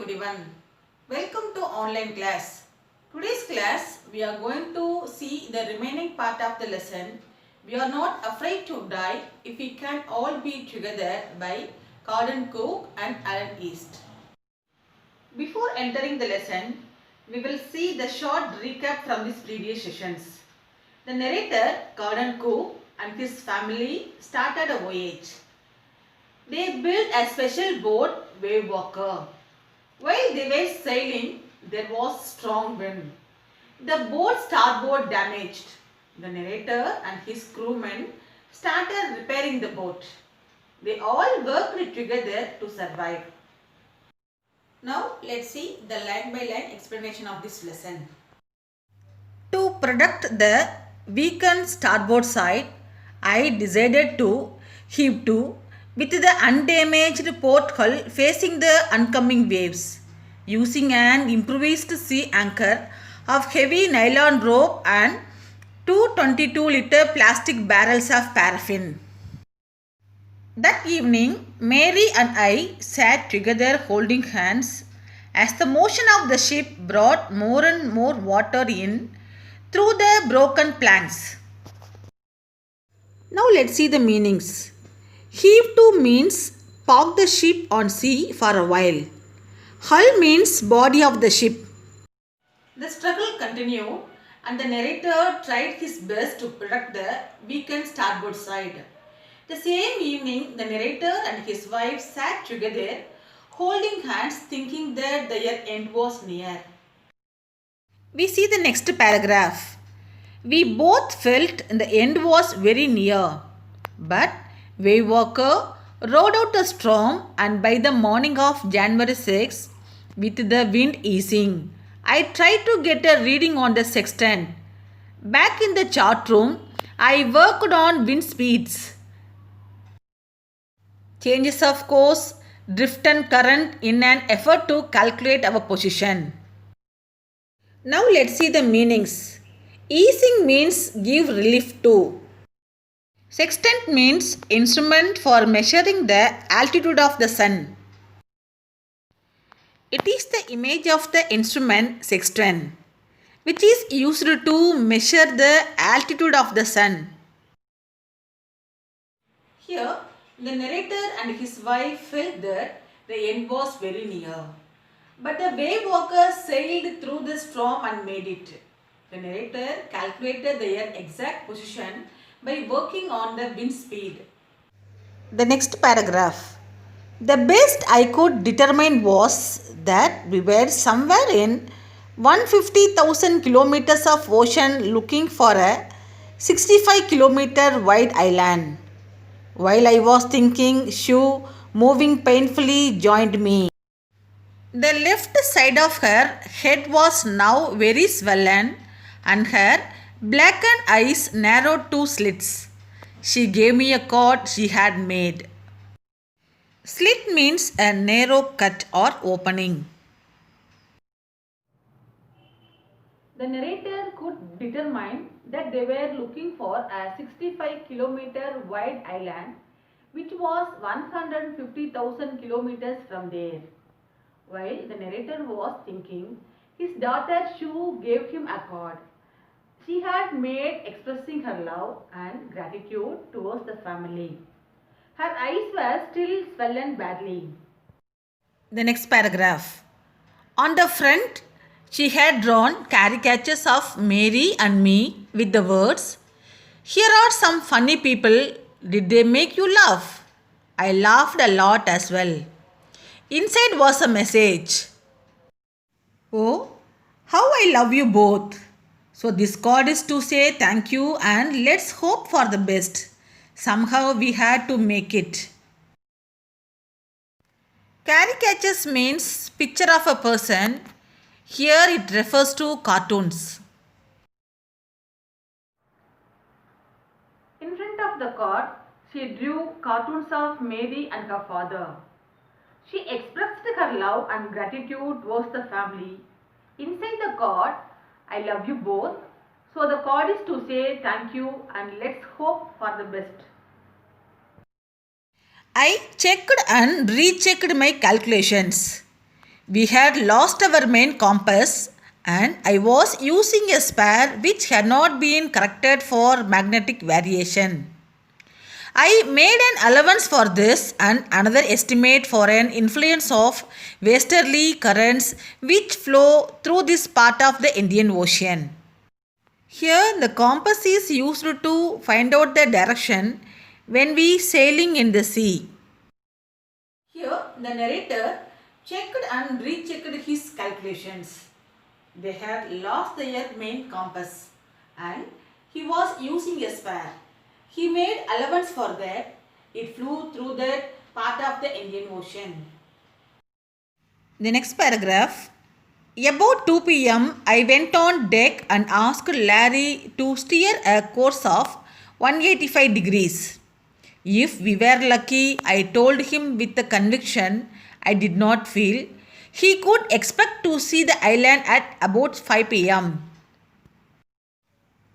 everyone. Welcome to online class. Today's class we are going to see the remaining part of the lesson. We are not afraid to die if we can all be together by Gordon Cook and Alan East. Before entering the lesson, we will see the short recap from these previous sessions. The narrator, Gordon Cook, and his family started a voyage. They built a special boat, Wave Walker. While they were sailing, there was strong wind. The boat's starboard damaged. The narrator and his crewmen started repairing the boat. They all worked together to survive. Now let's see the line by line explanation of this lesson. To protect the weakened starboard side, I decided to heave to with the undamaged port hull facing the oncoming waves, using an improvised sea anchor of heavy nylon rope and two 22-liter plastic barrels of paraffin. That evening, Mary and I sat together holding hands as the motion of the ship brought more and more water in through the broken planks. Now let's see the meanings. Heave to means park the ship on sea for a while. Hull means body of the ship. The struggle continued and the narrator tried his best to protect the weakened starboard side. The same evening, the narrator and his wife sat together holding hands thinking that their end was near. We see the next paragraph. We both felt the end was very near. But Wave Walker rode out the storm, and by the morning of January 6, with the wind easing, I tried to get a reading on the sextant. Back in the chart room, I worked on wind speeds, changes of course, drift and current in an effort to calculate our position. Now let's see the meanings. Easing means give relief to. Sextant means instrument for measuring the altitude of the sun. It is the image of the instrument sextant, which is used to measure the altitude of the sun. Here, the narrator and his wife felt that the end was very near. But the wave walker sailed through the storm and made it. The narrator calculated their exact position by working on the wind speed. The next paragraph. The best I could determine was that we were somewhere in 150,000 kilometers of ocean looking for a 65-kilometer wide island. While I was thinking, Shu, moving painfully, joined me. The left side of her head was now very swollen and her blackened eyes narrowed to slits. She gave me a cord she had made. Slit means a narrow cut or opening. The narrator could determine that they were looking for a 65-kilometer wide island which was 150,000 kilometers from there. While the narrator was thinking, his daughter Shu gave him a card she had made expressing her love and gratitude towards the family. Her eyes were still swollen badly. The next paragraph. On the front, she had drawn caricatures of Mary and me with the words, "Here are some funny people. Did they make you laugh?" I laughed a lot as well. Inside was a message. Oh, how I love you both. So this card is to say thank you and let's hope for the best. Somehow we had to make it. Caricatures means picture of a person. Here it refers to cartoons. In front of the card, she drew cartoons of Mary and her father. She expressed her love and gratitude towards the family. Inside the card, I love you both. So the card is to say thank you and let's hope for the best. I checked and rechecked my calculations. We had lost our main compass and I was using a spare which had not been corrected for magnetic variation. I made an allowance for this and another estimate for an influence of westerly currents which flow through this part of the Indian Ocean. Here the compass is used to find out the direction when we sailing in the sea. Here the narrator checked and rechecked his calculations. They had lost their main compass and he was using a spare. He made allowance for that. It flew through that part of the Indian Ocean. The next paragraph. About 2 p.m., I went on deck and asked Larry to steer a course of 185 degrees. If we were lucky, I told him with the conviction I did not feel, he could expect to see the island at about 5 p.m.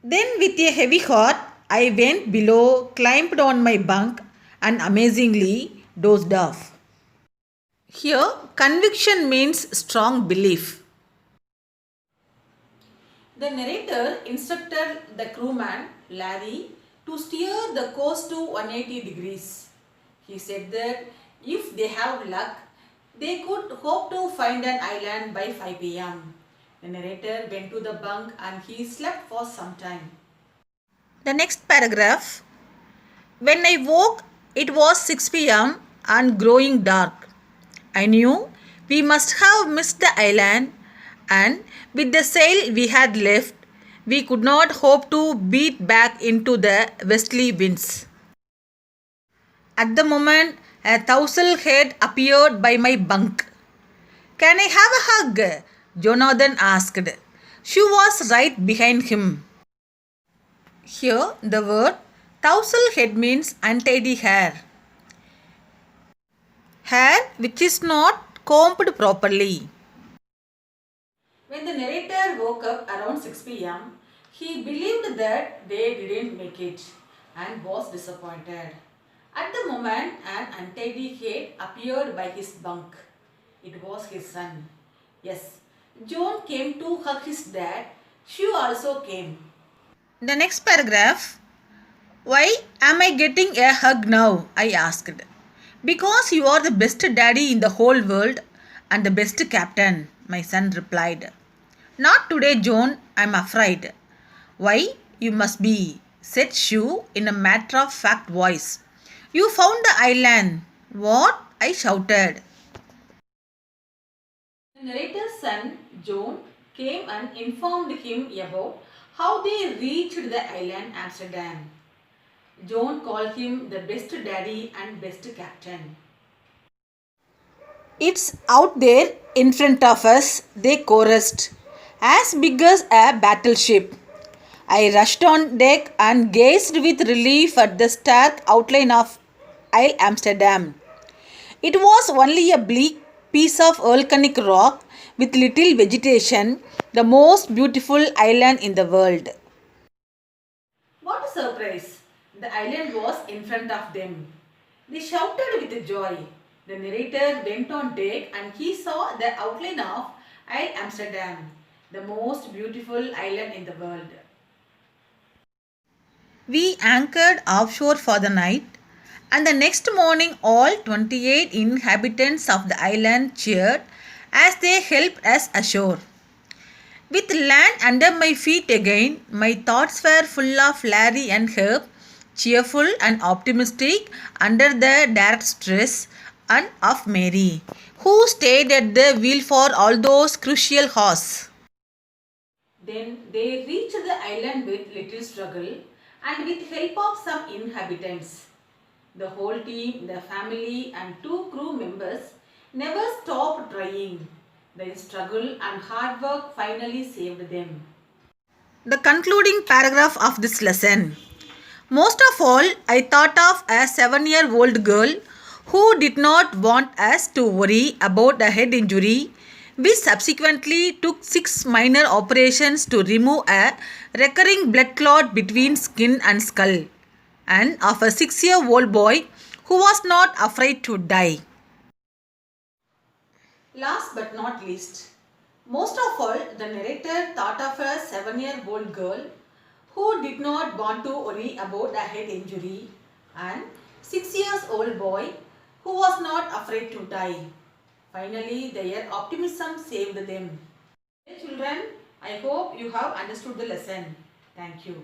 Then, with a heavy heart, I went below, climbed on my bunk, and amazingly dozed off. Here, conviction means strong belief. The narrator instructed the crewman, Larry, to steer the course to 180 degrees. He said that if they have luck, they could hope to find an island by 5 p.m. The narrator went to the bunk and he slept for some time. The next paragraph. When I woke, it was 6 p.m. and growing dark. I knew we must have missed the island, and with the sail we had left, we could not hope to beat back into the westerly winds. At the moment, a towsel head appeared by my bunk. Can I have a hug? Jonathan asked. She was right behind him. Here, the word tousle head means untidy hair. Hair which is not combed properly. When the narrator woke up around 6 p.m., he believed that they didn't make it and was disappointed. At the moment, an untidy head appeared by his bunk. It was his son. Yes, John came to hug his dad. She also came. The next paragraph. Why am I getting a hug now? I asked. Because you are the best daddy in the whole world and the best captain, my son replied. Not today, John, I'm afraid. Why, you must be, said Shue in a matter-of-fact voice. You found the island. What? I shouted. The narrator's son, John, came and informed him about how they reached the island Amsterdam. John called him the best daddy and best captain. It's out there in front of us, they chorused, as big as a battleship. I rushed on deck and gazed with relief at the stark outline of Isle Amsterdam. It was only a bleak piece of volcanic rock with little vegetation, the most beautiful island in the world. What a surprise! The island was in front of them. They shouted with joy. The narrator went on deck and he saw the outline of Isle Amsterdam, the most beautiful island in the world. We anchored offshore for the night, and the next morning all 28 inhabitants of the island cheered as they helped us ashore. With land under my feet again, my thoughts were full of Larry and Herb, cheerful and optimistic under the direct stress, and of Mary, who stayed at the wheel for all those crucial hours. Then they reached the island with little struggle and with help of some inhabitants. The whole team, the family and 2 crew members never stopped trying. Their struggle and hard work finally saved them. The concluding paragraph of this lesson. Most of all, I thought of a 7-year-old girl who did not want us to worry about a head injury, which subsequently took 6 minor operations to remove a recurring blood clot between skin and skull, and of a 6-year-old boy who was not afraid to die. Last but not least, most of all, the narrator thought of a 7-year-old girl who did not want to worry about a head injury and 6-year-old boy who was not afraid to die. Finally, their optimism saved them. Hey children, I hope you have understood the lesson. Thank you.